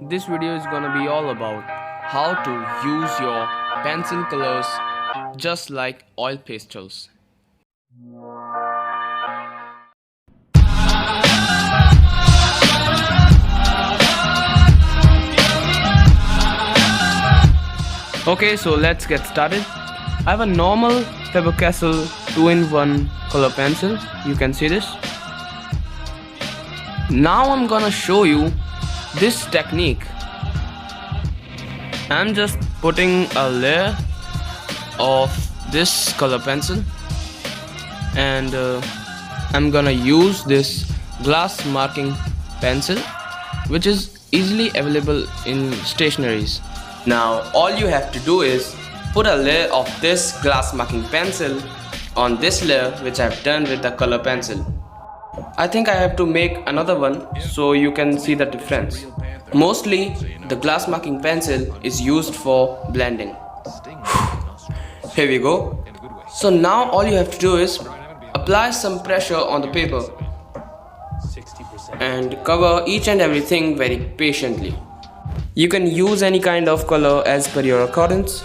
This video is gonna be all about how to use your pencil colors just like oil pastels. Okay, so let's get started. I have a normal Pastels 2-in-1 color pencil. You can see this. Now I'm gonna show you this technique. I'm just putting a layer of this color pencil and I'm gonna use this glass marking pencil, which is easily available in stationeries. Now all you have to do is put a layer of this glass marking pencil on this layer which I've done with the color pencil. I think I have to make another one so you can see the difference. Mostly the glass marking pencil is used for blending. Here we go. So now all you have to do is apply some pressure on the paper and cover each and everything very patiently. You can use any kind of color as per your accordance.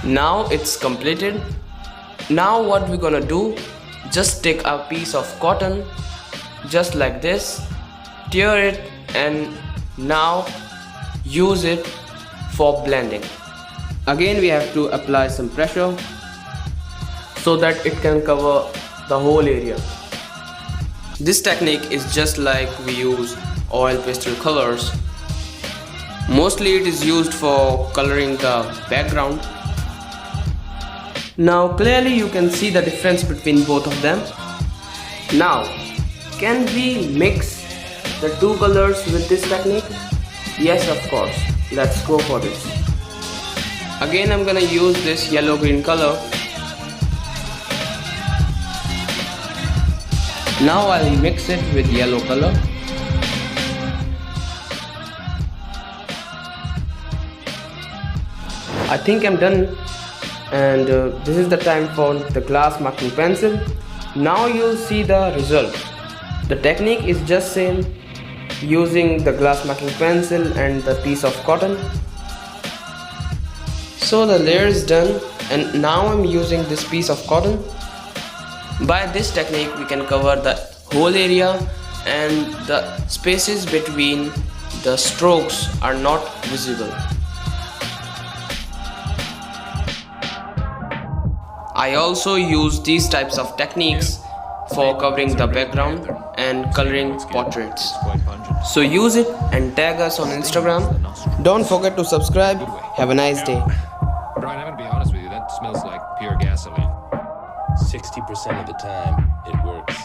Now it's completed. Now what we're gonna do, just take a piece of cotton just like this, tear it, and now use it for blending. Again we have to apply some pressure so that it can cover the whole area. This technique is just like we use oil pastel colors. Mostly it is used for coloring the background. Now clearly you can see the difference between both of them. Now can we mix the two colors with this technique? Yes, of course. Let's go for this. Again I'm gonna use this yellow green color. Now I'll mix it with yellow color. I think I'm done. And this is the time for the glass marking pencil. Now you'll see the result. The technique is just same, using the glass marking pencil and the piece of cotton. So the layer is done, and now I'm using this piece of cotton. By this technique we can cover the whole area, and the spaces between the strokes are not visible. I also use these types of techniques for covering the background and coloring portraits. So use it and tag us on Instagram. Don't forget to subscribe. Have a nice day. Brian, I'm gonna be honest with you, that smells like pure gasoline. 60% of the time, it works.